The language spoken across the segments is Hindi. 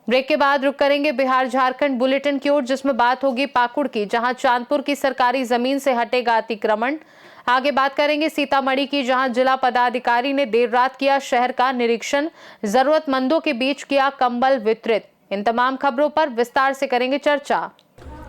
ब्रेक के बाद रुक करेंगे बिहार झारखंड बुलेटिन की ओर, जिसमें बात होगी पाकुड़ की, जहां चांदपुर की सरकारी जमीन से हटेगा अतिक्रमण। आगे बात करेंगे सीतामढ़ी की, जहां जिला पदाधिकारी ने देर रात किया शहर का निरीक्षण, जरूरतमंदों के बीच किया कंबल वितरित। इन तमाम खबरों पर विस्तार से करेंगे चर्चा।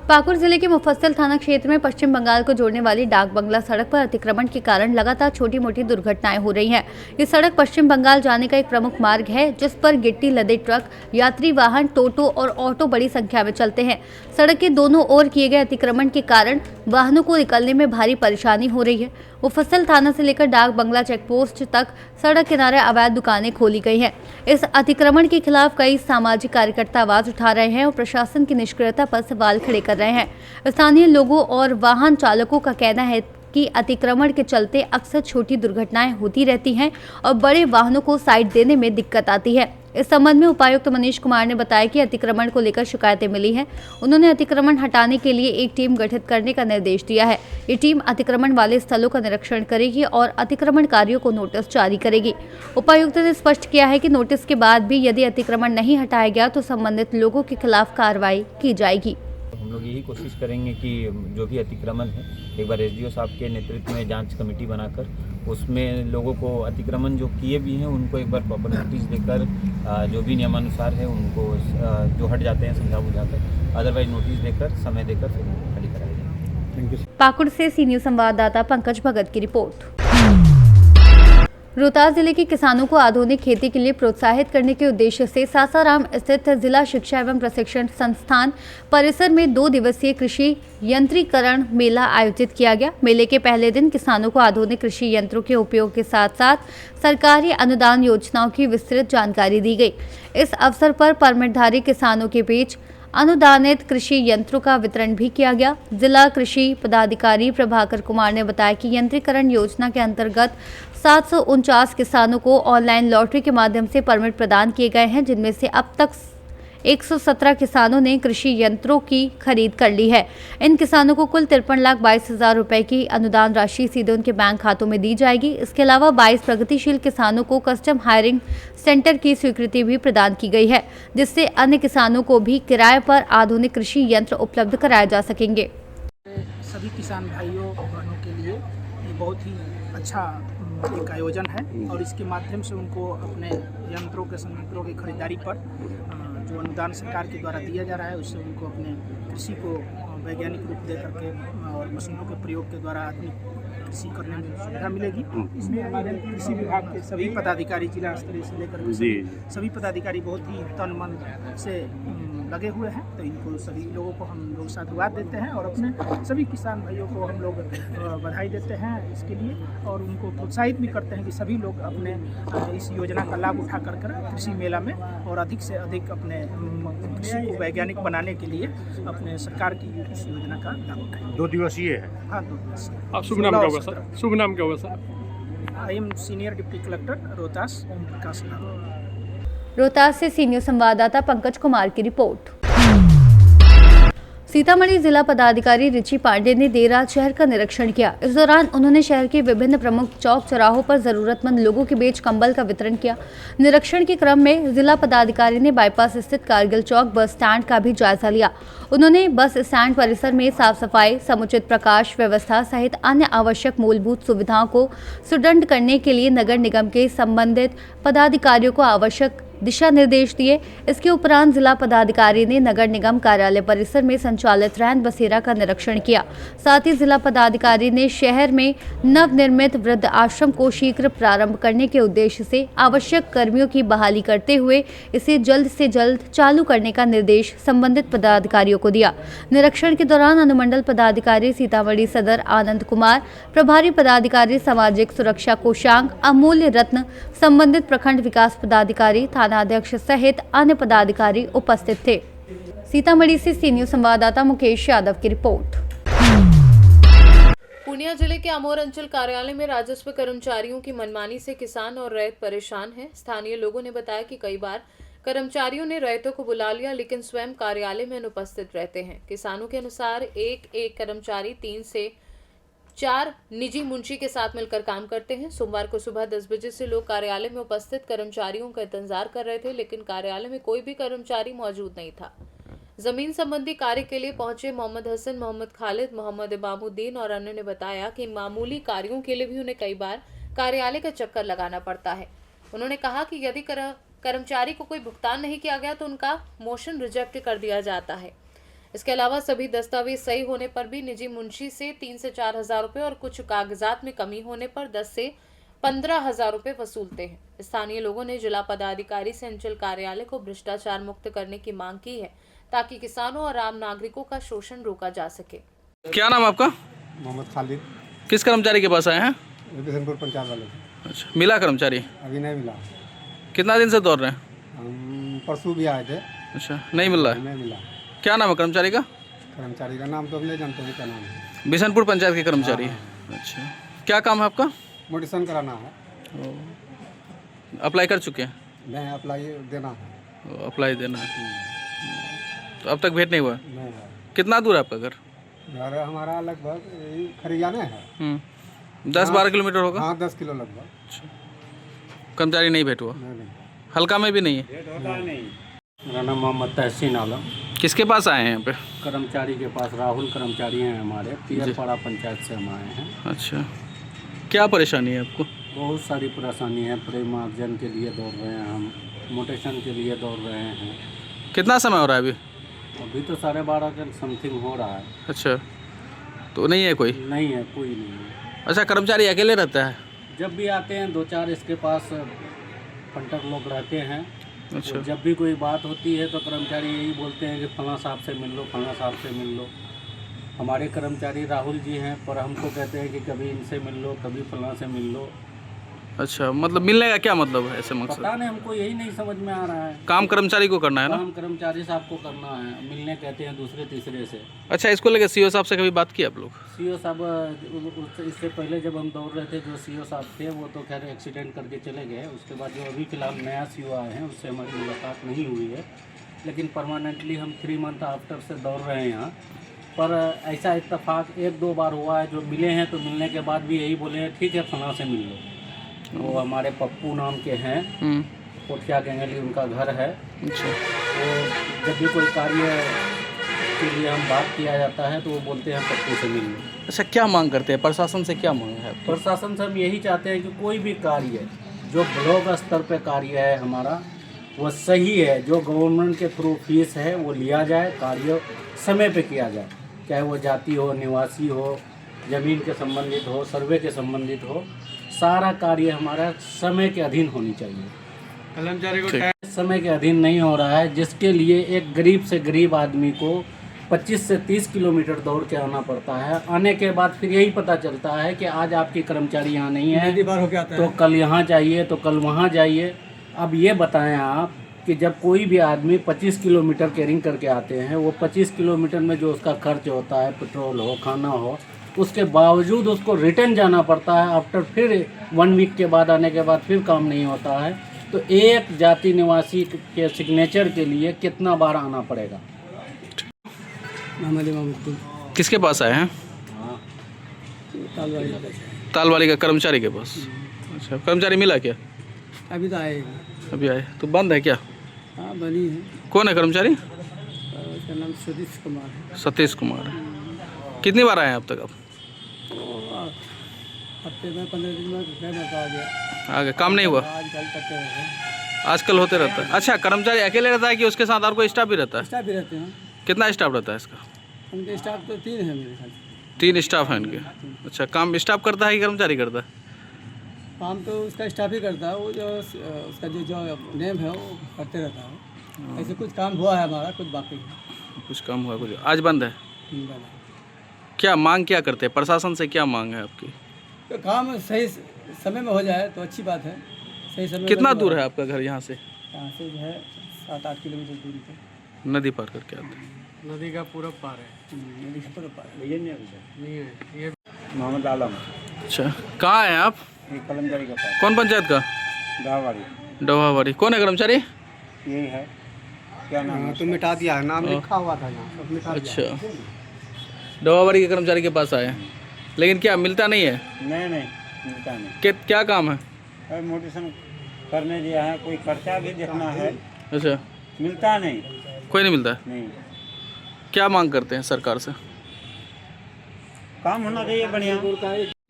पाकुड़ जिले के मुफस्सिल थाना क्षेत्र में पश्चिम बंगाल को जोड़ने वाली डाक बंगला सड़क पर अतिक्रमण के कारण लगातार छोटी मोटी दुर्घटनाएं हो रही हैं। ये सड़क पश्चिम बंगाल जाने का एक प्रमुख मार्ग है, जिस पर गिट्टी लदे ट्रक, यात्री वाहन, टोटो और ऑटो बड़ी संख्या में चलते हैं। सड़क के दोनों ओर किए गए अतिक्रमण के कारण वाहनों को निकलने में भारी परेशानी हो रही है। मुफस्सिल थाना से लेकर डाक बंगला चेक पोस्ट तक सड़क किनारे अवैध दुकानें खोली गई हैं। इस अतिक्रमण के खिलाफ कई सामाजिक कार्यकर्ता आवाज उठा रहे हैं और प्रशासन की निष्क्रियता पर सवाल खड़े कर रहे हैं। स्थानीय लोगों और वाहन चालकों का कहना है कि अतिक्रमण के चलते अक्सर छोटी दुर्घटनाएं होती रहती हैं और बड़े वाहनों को साइड देने में दिक्कत आती है। इस संबंध में उपायुक्त मनीष कुमार ने बताया कि अतिक्रमण को लेकर शिकायतें मिली हैं। उन्होंने अतिक्रमण हटाने के लिए एक टीम गठित करने का निर्देश दिया है। ये टीम अतिक्रमण वाले स्थलों का निरीक्षण करेगी और अतिक्रमणकारियों को नोटिस जारी करेगी। उपायुक्त ने स्पष्ट किया है कि नोटिस के बाद भी यदि अतिक्रमण नहीं हटाया गया तो संबंधित लोगों के खिलाफ कार्रवाई की जाएगी। हम लोग यही कोशिश करेंगे कि जो भी अतिक्रमण है, एक बार एसडीओ साहब के नेतृत्व में जांच कमेटी बनाकर उसमें लोगों को अतिक्रमण जो किए भी हैं उनको एक बार प्रॉपर नोटिस देकर जो भी नियमानुसार है उनको जो हट जाते हैं समझा बुझाकर, अदरवाइज नोटिस देकर समय देकर फिर खड़ी कराई जाएगी। Thank you. पाकुड़ से सीनियर संवाददाता पंकज भगत की रिपोर्ट। रोहतास जिले के किसानों को आधुनिक खेती के लिए प्रोत्साहित करने के उद्देश्य से सासाराम स्थित जिला शिक्षा एवं प्रशिक्षण संस्थान परिसर में 2 दिवसीय कृषि यंत्रीकरण मेला आयोजित किया गया। मेले के पहले दिन किसानों को आधुनिक कृषि यंत्रों के उपयोग के साथ साथ सरकारी अनुदान योजनाओं की विस्तृत जानकारी दी गई। इस अवसर पर परमिटधारी किसानों के बीच अनुदानित कृषि यंत्रों का वितरण भी किया गया। जिला कृषि पदाधिकारी प्रभाकर कुमार ने बताया कि यंत्रीकरण योजना के अंतर्गत 749 किसानों को ऑनलाइन लॉटरी के माध्यम से परमिट प्रदान किए गए हैं, जिनमें से अब तक 117 किसानों ने कृषि यंत्रों की खरीद कर ली है। इन किसानों को कुल 53,22,000 रुपए की अनुदान राशि सीधे उनके बैंक खातों में दी जाएगी। इसके अलावा 22 प्रगतिशील किसानों को कस्टम हायरिंग सेंटर की स्वीकृति भी प्रदान की गई है, जिससे अन्य किसानों को भी किराए पर आधुनिक कृषि यंत्र उपलब्ध कराए जा सकेंगे। सभी किसान भाइयों बहनों के लिए ये बहुत ही अच्छा एक आयोजन है और इसके माध्यम से उनको अपने यंत्रों के संयंत्रों की खरीदारी पर जो अनुदान सरकार के द्वारा दिया जा रहा है उससे उनको अपने कृषि को वैज्ञानिक रूप दे करके और मशीनों के प्रयोग के द्वारा आधुनिक कृषि करने में सुविधा मिलेगी। इसमें हमारे कृषि विभाग के सभी पदाधिकारी जिला स्तरीय से लेकर सभी पदाधिकारी बहुत ही तन मन से लगे हुए हैं, तो इनको सभी लोगों को हम लोग साधुवाद देते हैं और अपने सभी किसान भाइयों को हम लोग बधाई देते हैं इसके लिए और उनको प्रोत्साहित भी करते हैं कि सभी लोग अपने इस योजना का लाभ उठा कर कृषि मेला में और अधिक से अधिक अपने कृषि को वैज्ञानिक बनाने के लिए अपने सरकार की इस योजना का लाभ उठाएं। 2 दिवसीय है। हाँ, 2 दिवसीय। आप शुभ नाम क्या होगा सर? शुभ नाम क्या होगा sir? I am senior deputy collector Rohtas, Om Prakash Lal. Rohtas से सीनियर संवाददाता पंकज कुमार की रिपोर्ट। सीतामढ़ी जिला पदाधिकारी रिची पांडे ने देर रात शहर का निरीक्षण किया। इस दौरान उन्होंने शहर के विभिन्न प्रमुख चौक चौराहों पर जरूरतमंद लोगों के बीच कंबल का वितरण किया। निरीक्षण के क्रम में जिला पदाधिकारी ने बाईपास स्थित कारगिल चौक बस स्टैंड का भी जायजा लिया। उन्होंने बस स्टैंड परिसर में साफ सफाई, समुचित प्रकाश व्यवस्था सहित अन्य आवश्यक मूलभूत सुविधाओं को सुदृढ़ करने के लिए नगर निगम के संबंधित पदाधिकारियों को आवश्यक दिशा निर्देश दिए। इसके उपरांत जिला पदाधिकारी ने नगर निगम कार्यालय परिसर में संचालित रैन बसेरा का निरीक्षण किया। साथ ही जिला पदाधिकारी ने शहर में नवनिर्मित वृद्ध आश्रम को शीघ्र प्रारंभ करने के उद्देश्य से आवश्यक कर्मियों की बहाली करते हुए इसे जल्द से जल्द चालू करने का निर्देश संबंधित पदाधिकारियों को दिया। निरीक्षण के दौरान अनुमंडल पदाधिकारी सीतामढ़ी सदर आनंद कुमार, प्रभारी पदाधिकारी सामाजिक सुरक्षा कोषांग अमूल्य रत्न, संबंधित प्रखंड विकास पदाधिकारी, थानाध्यक्ष सहित अन्य पदाधिकारी उपस्थित थे। सीतामढ़ी से सीनियर संवाददाता मुकेश यादव की रिपोर्ट। पूर्णिया जिले के अमोर अंचल कार्यालय में राजस्व कर्मचारियों की मनमानी से किसान और रैयत परेशान हैं। स्थानीय लोगों ने बताया कि कई बार कर्मचारियों ने रैयतों को बुला लिया, लेकिन स्वयं कार्यालय में अनुपस्थित रहते हैं। किसानों के अनुसार एक कर्मचारी 3 से 4 निजी मुंशी के साथ मिलकर काम करते हैं। सोमवार को सुबह 10 बजे से लोग कार्यालय में उपस्थित कर्मचारियों का इंतजार कर रहे थे, लेकिन कार्यालय में कोई भी कर्मचारी मौजूद नहीं था। जमीन संबंधी कार्य के लिए पहुंचे मोहम्मद हसन, मोहम्मद खालिद, मोहम्मद इमामुद्दीन और अन्य ने बताया कि मामूली कार्यों के लिए भी उन्हें कई बार कार्यालय का चक्कर लगाना पड़ता है। उन्होंने कहा कि यदि कर्मचारी को कोई भुगतान नहीं किया गया तो उनका मोशन रिजेक्ट कर दिया जाता है। इसके अलावा सभी दस्तावेज सही होने पर भी निजी मुंशी से 3 से 4 हजार रुपये और कुछ कागजात में कमी होने पर 10 से 15 हजार रुपये वसूलते हैं। स्थानीय लोगों ने जिला पदाधिकारी से अंचल कार्यालय को भ्रष्टाचार मुक्त करने की मांग की है, ताकि किसानों और आम नागरिकों का शोषण रोका जा सके। क्या नाम आपका? मोहम्मद खालिद, किस कर्मचारी के पास आए हैं? बिशनपुर पंचायत वाले। अच्छा, मिला कर्मचारी? अभी नहीं मिला। कितना दिन से दौड़ रहे हैं? हम परसों भी आए थे, अच्छा, नहीं मिल रहा है। नहीं मिला। क्या नाम है कर्मचारी का? कर्मचारी का नाम तो हम नहीं जानते हैं क्या नाम है। बिशनपुर पंचायत के कर्मचारी। अच्छा, क्या काम है आपका? मोटिशन कराना है। अप्लाई कर चुके हैं? नहीं, अप्लाई देना है। अप्लाई देना है। तो अब तक भेंट नहीं हुआ? नहीं है। कितना दूर है आपका घर? घर हमारा लगभग यही खरियाने है। 10-12 किलोमीटर होगा? हाँ, 10 किलो लगभग। कर्मचारी नहीं भेंट हुआ? नहीं। हल्का में भी नहीं है? मेरा नाम मोहम्मद तहसीन आलम। किसके पास आए हैं यहाँ पे? कर्मचारी के पास राहुल कर्मचारी हैं हमारे, पियरपाड़ा पंचायत से हम आए हैं। अच्छा, क्या परेशानी है आपको? बहुत सारी परेशानी है। प्रेमार्जन के लिए दौड़ रहे हैं हम, मोटेशन के लिए दौड़ रहे हैं। कितना समय हो रहा है अभी? अभी तो 12:30 के समथिंग हो रहा है। अच्छा, तो नहीं है कोई? नहीं है, कोई नहीं है। अच्छा, कर्मचारी अकेले रहता है? जब भी आते हैं 2-4 इसके पास फंटर लोग रहते हैं। अच्छा, तो जब भी कोई बात होती है तो कर्मचारी यही बोलते हैं कि फलां साहब से मिल लो, फलां साहब से मिल लो। हमारे कर्मचारी राहुल जी हैं, पर हमको कहते हैं कि कभी इनसे मिल लो, कभी फलां से मिल लो। अच्छा, मतलब मिलने का क्या मतलब है ऐसे मकसद? पता नहीं, हमको यही नहीं समझ में आ रहा है। काम कर्मचारी को करना है ना? काम कर्मचारी साहब को करना है, मिलने कहते हैं दूसरे तीसरे से। अच्छा, इसको लेकर सीओ साहब से कभी बात की आप लोग? सीओ साहब इससे पहले जब हम दौड़ रहे थे, जो सीओ साहब थे वो तो खैर एक्सीडेंट करके चले गए। उसके बाद जो अभी फिलहाल नया सीओ आए हैं उससे हमारी मुलाकात नहीं हुई है, लेकिन परमानेंटली हम 3 मंथ आफ्टर से दौड़ रहे हैं यहाँ पर। ऐसा इत्तेफाक 1-2 बार हुआ है, जो मिले हैं तो मिलने के बाद भी यही बोले हैं ठीक है फलां से मिल लो। वो हमारे पप्पू नाम के हैं, कोठिया गंगली उनका घर है। अच्छा, तो जब भी कोई कार्य के लिए हम बात किया जाता है तो वो बोलते हैं पप्पू से मिल लो। अच्छा, क्या मांग करते हैं? प्रशासन से क्या मांग है आपकी? प्रशासन से हम यही चाहते हैं कि कोई भी कार्य जो ब्लॉक स्तर पे कार्य है हमारा वो सही है, जो गवर्नमेंट के थ्रू फीस है वो लिया जाए, कार्य समय पे किया जाए, चाहे वो जाति हो, निवासी हो, ज़मीन के संबंधित हो, सर्वे के संबंधित हो, सारा कार्य हमारा समय के अधीन होनी चाहिए। कर्मचारी को समय के अधीन नहीं हो रहा है, जिसके लिए एक गरीब से गरीब आदमी को 25 से 30 किलोमीटर दौड़ के आना पड़ता है। आने के बाद फिर यही पता चलता है कि आज आपकी कर्मचारी यहाँ नहीं है तो कल यहाँ जाइए, तो कल वहाँ जाइए। अब ये बताएं आप कि जब कोई भी आदमी 25 किलोमीटर कैरिंग करके आते हैं, वो 25 किलोमीटर में जो उसका खर्च होता है, पेट्रोल हो, खाना हो, उसके बावजूद उसको रिटर्न जाना पड़ता है। आफ्टर फिर 1 वीक के बाद आने के बाद फिर काम नहीं होता है, तो एक जाति निवासी के सिग्नेचर के लिए कितना बार आना पड़ेगा? किसके पास आए हैं? तालवाड़ी का कर्मचारी के पास। अच्छा, कर्मचारी मिला क्या? अभी तो आए। अभी आए तो बंद है क्या? हाँ, बनी है। कौन है कर्मचारी? उसका नाम सतीश कुमार है। सतीश कुमार। कितनी बार आए हैं अब तक आप? हफ्ते में 15 दिन में आ गया। आगे काम नहीं हुआ? आजकल करते रहते आजकल होते रहता है। अच्छा, कर्मचारी अकेले रहता है कि उसके साथ और कोई स्टाफ भी रहता है? स्टाफ भी रहते हैं। कितना स्टाफ रहता है इसका? उनके स्टाफ तो 3 है मेरे ख्याल से। 3 स्टाफ हैं इनके। अच्छा, काम स्टाफ करता है कि कर्मचारी करता है? काम तो उसका स्टाफ ही करता है, वो जो उसका जो नेम है वो करते रहता है। ऐसे कुछ काम हुआ है हमारा, कुछ बाकी है। कुछ काम हुआ, कुछ आज बंद है। बना। क्या मांग क्या करते हैं? प्रशासन से क्या मांग है आपकी? तो काम सही समय में हो जाए तो अच्छी बात है। सही समय कितना दूर है आपका घर यहाँ से? यहाँ से जो है 7-8 किलोमीटर दूरी पे। नदी पार करके आते हैं। नदी का पूरा पार है। नदी का पूरा पार है। नहीं है ये। मोहम्मद आलम। अच्छा, कहाँ हैं आप? कर्मचारी के पास। कौन पंचायत का? दावाड़ी। डोहावाड़ी। कौन है कर्मचारी? यही है, क्या नाम है? तो मिटा दिया है, नाम लिखा हुआ था यहाँ, सब मिटा दिया। अच्छा, डोहावाड़ी के कर्मचारी के पास आए हैं। लेकिन क्या मिलता नहीं है? नहीं नहीं मिलता नहीं। क्या काम है? मोटिवेशन करने दिया है, कोई खर्चा भी देखना है, अच्छा, मिलता नहीं। कोई नहीं मिलता? नहीं, क्या मांग करते हैं सरकार से? काम होना चाहिए बढ़िया।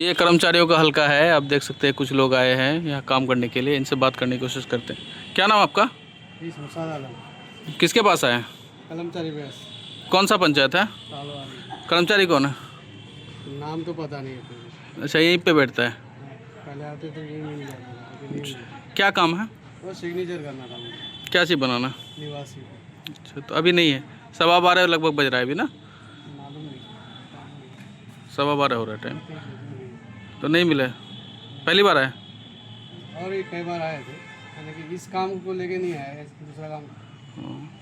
ये कर्मचारियों का हल्का है, आप देख सकते हैं कुछ लोग आए हैं यहाँ काम करने के लिए, इनसे बात करने की कोशिश करते हैं। क्या नाम आपका? किसके पास आए हैं? कर्मचारी बस कौन सा पंचायत है? कर्मचारी कौन है? नाम तो पता नहीं है। अच्छा, यहीं पे बैठता है। पहले आते तो ये मिल जाता। क्या काम है? वो सिग्नेचर करना था मुझे, क्या चीज़ बनाना? निवासी। अच्छा, तो अभी नहीं है। 12:15 लगभग बज रहा है अभी ना? मालूम नहीं। 12:15 हो रहा है टाइम, तो नहीं मिले। पहली बार आए? और ये कई बार आए थे, हालांकि इस काम को लेके नहीं आए, दूसरा काम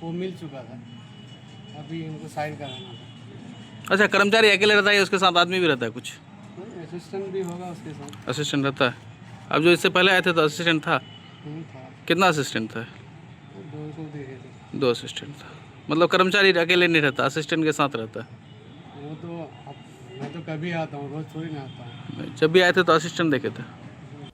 वो मिल चुका था, अभी इनको साइन कराना था। अच्छा, कर्मचारी अकेले रहता है या उसके साथ आदमी भी रहता है कुछ? असिस्टेंट भी होगा उसके साथ। असिस्टेंट रहता है। अब जो इससे पहले आए थे तो असिस्टेंट था? था, कितना असिस्टेंट था? 2 को दे रहे थे। 2 असिस्टेंट था। मतलब कर्मचारी अकेले नहीं रहता, असिस्टेंट के साथ रहता है। वो तो मैं तो कभी आता हूँ, रोज थोड़ी ना आता हूँ। जब भी आए थे तो असिस्टेंट देखे थे।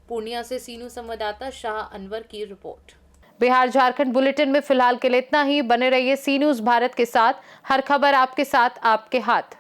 पूर्णिया से सीनू संवाददाता शाह अनवर की रिपोर्ट। बिहार झारखंड बुलेटिन में फिलहाल के लिए इतना ही। बने रहिए सी न्यूज़ भारत के साथ। हर खबर आपके साथ, आपके हाथ।